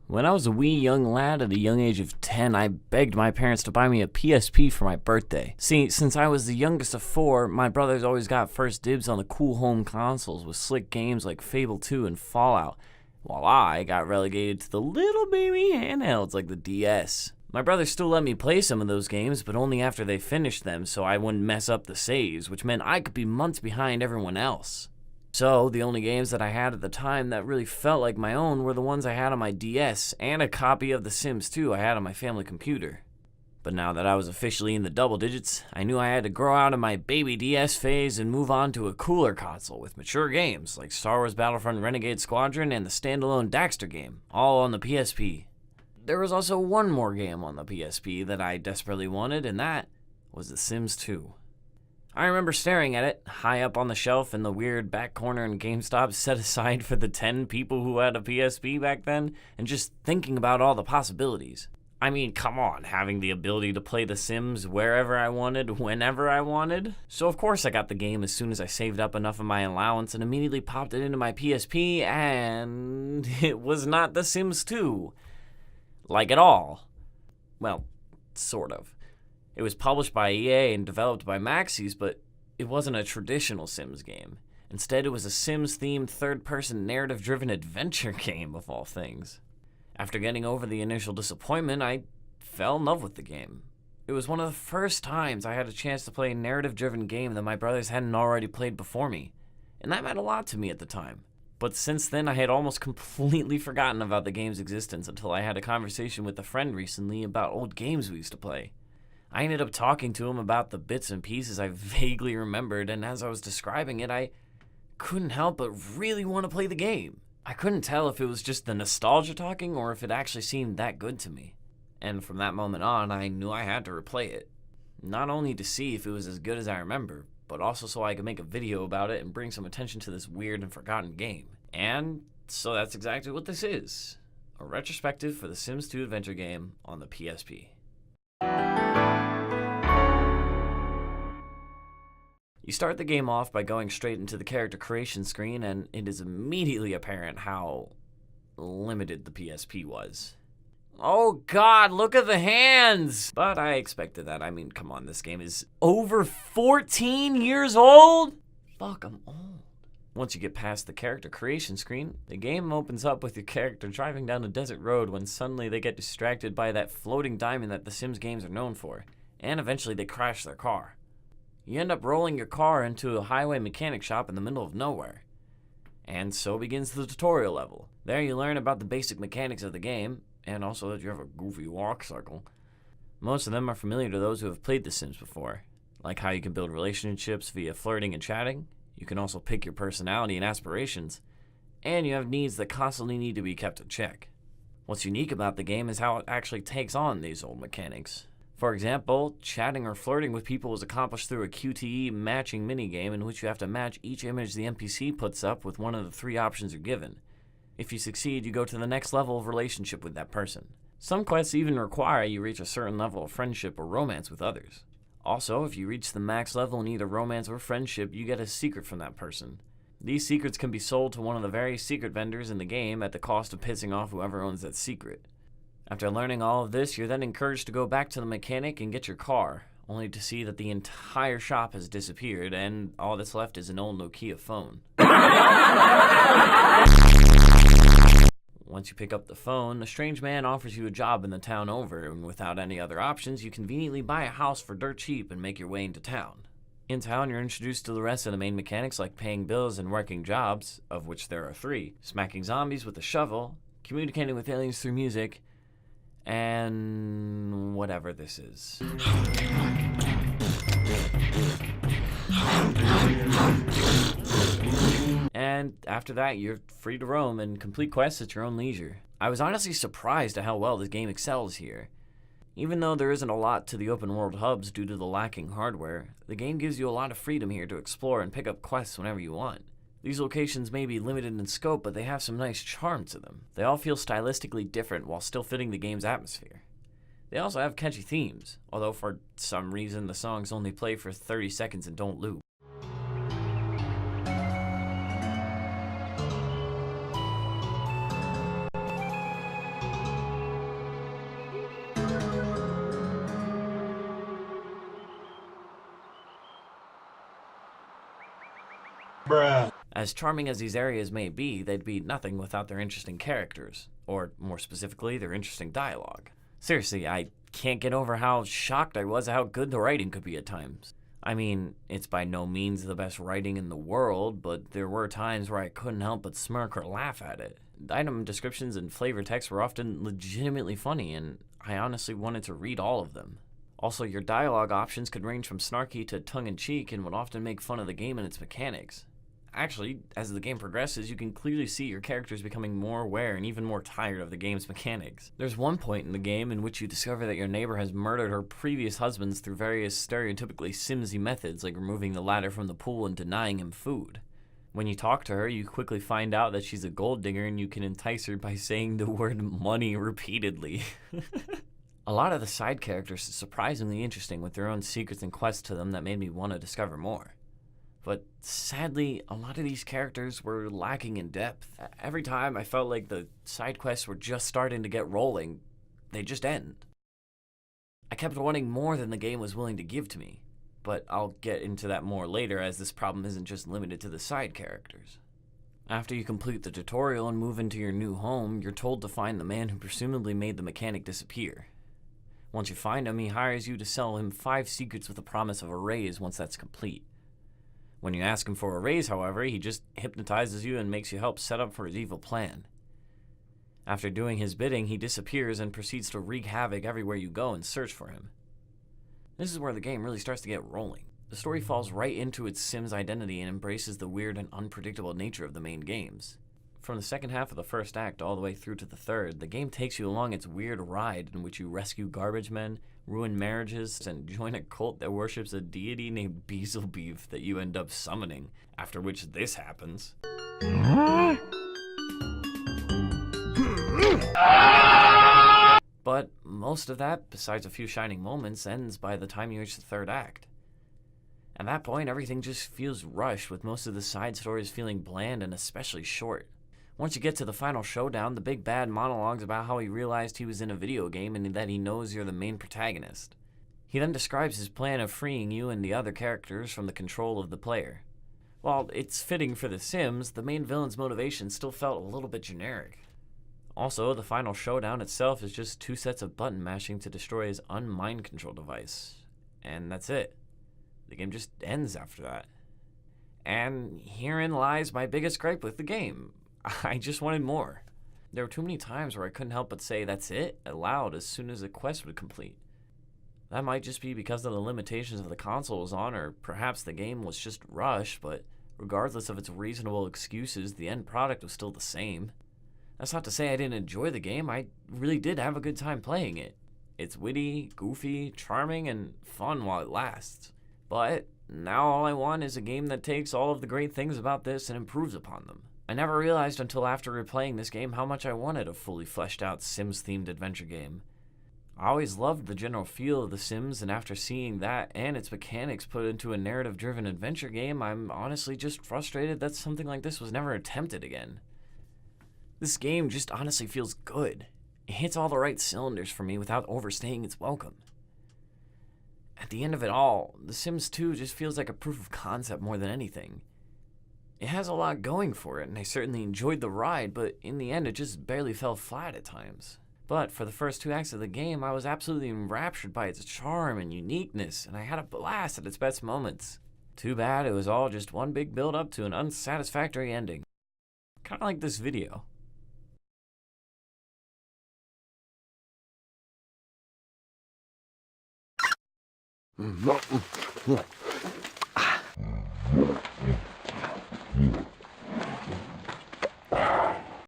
When I was a wee young lad at a young age of 10, I begged my parents to buy me a PSP for my birthday. See, since I was the youngest of four, my brothers always got first dibs on the cool home consoles with slick games like Fable 2 and Fallout, while I got relegated to the little baby handhelds like the DS. My brothers still let me play some of those games, but only after they finished them so I wouldn't mess up the saves, which meant I could be months behind everyone else. So, the only games that I had at the time that really felt like my own were the ones I had on my DS, and a copy of The Sims 2 I had on my family computer. But now that I was officially in the double digits, I knew I had to grow out of my baby DS phase and move on to a cooler console with mature games like Star Wars Battlefront Renegade Squadron and the standalone Daxter game, all on the PSP. There was also one more game on the PSP that I desperately wanted, and that was The Sims 2. I remember staring at it, high up on the shelf in the weird back corner in GameStop set aside for the 10 people who had a PSP back then, and just thinking about all the possibilities. I mean, come on, having the ability to play The Sims wherever I wanted, whenever I wanted. So of course I got the game as soon as I saved up enough of my allowance and immediately popped it into my PSP, and it was not The Sims 2. Like at all. Well, sort of. It was published by EA and developed by Maxis, but it wasn't a traditional Sims game. Instead, it was a Sims-themed third-person narrative-driven adventure game, of all things. After getting over the initial disappointment, I fell in love with the game. It was one of the first times I had a chance to play a narrative-driven game that my brothers hadn't already played before me, and that meant a lot to me at the time. But since then, I had almost completely forgotten about the game's existence until I had a conversation with a friend recently about old games we used to play. I ended up talking to him about the bits and pieces I vaguely remembered, and as I was describing it, I couldn't help but really want to play the game. I couldn't tell if it was just the nostalgia talking or if it actually seemed that good to me. And from that moment on, I knew I had to replay it. Not only to see if it was as good as I remember, but also so I could make a video about it and bring some attention to this weird and forgotten game. And so that's exactly what this is. A retrospective for the Sims 2 adventure game on the PSP. You start the game off by going straight into the character creation screen, and it is immediately apparent how limited the PSP was. Oh god, look at the hands! But I expected that. I mean, come on, this game is over 14 years old? Fuck, I'm old. Once you get past the character creation screen, the game opens up with your character driving down a desert road when suddenly they get distracted by that floating diamond that the Sims games are known for, and eventually they crash their car. You end up rolling your car into a highway mechanic shop in the middle of nowhere. And so begins the tutorial level. There you learn about the basic mechanics of the game, and also that you have a goofy walk cycle. Most of them are familiar to those who have played The Sims before, like how you can build relationships via flirting and chatting. You can also pick your personality and aspirations, and you have needs that constantly need to be kept in check. What's unique about the game is how it actually takes on these old mechanics. For example, chatting or flirting with people is accomplished through a QTE matching minigame in which you have to match each image the NPC puts up with one of the 3 options you're given. If you succeed, you go to the next level of relationship with that person. Some quests even require you reach a certain level of friendship or romance with others. Also, if you reach the max level in either romance or friendship, you get a secret from that person. These secrets can be sold to one of the various secret vendors in the game at the cost of pissing off whoever owns that secret. After learning all of this, you're then encouraged to go back to the mechanic and get your car, only to see that the entire shop has disappeared and all that's left is an old Nokia phone. Once you pick up the phone, a strange man offers you a job in the town over, and without any other options, you conveniently buy a house for dirt cheap and make your way into town. In town, you're introduced to the rest of the main mechanics like paying bills and working jobs, of which there are 3, smacking zombies with a shovel, communicating with aliens through music, and whatever this is. And after that, you're free to roam and complete quests at your own leisure. I was honestly surprised at how well this game excels here. Even though there isn't a lot to the open world hubs due to the lacking hardware, the game gives you a lot of freedom here to explore and pick up quests whenever you want. These locations may be limited in scope, but they have some nice charm to them. They all feel stylistically different while still fitting the game's atmosphere. They also have catchy themes, although for some reason the songs only play for 30 seconds and don't loop. As charming as these areas may be, they'd be nothing without their interesting characters, or more specifically, their interesting dialogue. Seriously, I can't get over how shocked I was at how good the writing could be at times. I mean, it's by no means the best writing in the world, but there were times where I couldn't help but smirk or laugh at it. The item descriptions and flavor text were often legitimately funny, and I honestly wanted to read all of them. Also, your dialogue options could range from snarky to tongue-in-cheek and would often make fun of the game and its mechanics. Actually, as the game progresses, you can clearly see your characters becoming more aware and even more tired of the game's mechanics. There's one point in the game in which you discover that your neighbor has murdered her previous husbands through various stereotypically Simsy methods, like removing the ladder from the pool and denying him food. When you talk to her, you quickly find out that she's a gold digger and you can entice her by saying the word money repeatedly. A lot of the side characters are surprisingly interesting with their own secrets and quests to them that made me want to discover more. But sadly, a lot of these characters were lacking in depth. Every time I felt like the side quests were just starting to get rolling, they'd just end. I kept wanting more than the game was willing to give to me, but I'll get into that more later, as this problem isn't just limited to the side characters. After you complete the tutorial and move into your new home, you're told to find the man who presumably made the mechanic disappear. Once you find him, he hires you to sell him 5 secrets with a promise of a raise once that's complete. When you ask him for a raise, however, he just hypnotizes you and makes you help set up for his evil plan. After doing his bidding, he disappears and proceeds to wreak havoc everywhere you go and search for him. This is where the game really starts to get rolling. The story falls right into its Sims identity and embraces the weird and unpredictable nature of the main games. From the second half of the first act all the way through to the third, the game takes you along its weird ride in which you rescue garbage men, ruin marriages, and join a cult that worships a deity named Beelzebub that you end up summoning, after which this happens. But most of that, besides a few shining moments, ends by the time you reach the third act. At that point, everything just feels rushed, with most of the side stories feeling bland and especially short. Once you get to the final showdown, the big bad monologues about how he realized he was in a video game and that he knows you're the main protagonist. He then describes his plan of freeing you and the other characters from the control of the player. While it's fitting for The Sims, the main villain's motivation still felt a little bit generic. Also, the final showdown itself is just 2 sets of button mashing to destroy his unmind control device. And that's it. The game just ends after that. And herein lies my biggest gripe with the game. I just wanted more. There were too many times where I couldn't help but say "that's it" aloud as soon as a quest would complete. That might just be because of the limitations of the console it was on, or perhaps the game was just rushed, but regardless of its reasonable excuses, the end product was still the same. That's not to say I didn't enjoy the game. I really did have a good time playing it. It's witty, goofy, charming, and fun while it lasts. But now all I want is a game that takes all of the great things about this and improves upon them. I never realized until after replaying this game how much I wanted a fully fleshed out Sims-themed adventure game. I always loved the general feel of The Sims, and after seeing that and its mechanics put into a narrative-driven adventure game, I'm honestly just frustrated that something like this was never attempted again. This game just honestly feels good. It hits all the right cylinders for me without overstaying its welcome. At the end of it all, The Sims 2 just feels like a proof of concept more than anything. It has a lot going for it, and I certainly enjoyed the ride, but in the end it just barely fell flat at times. But for the first 2 acts of the game, I was absolutely enraptured by its charm and uniqueness, and I had a blast at its best moments. Too bad it was all just one big build-up to an unsatisfactory ending. Kinda like this video.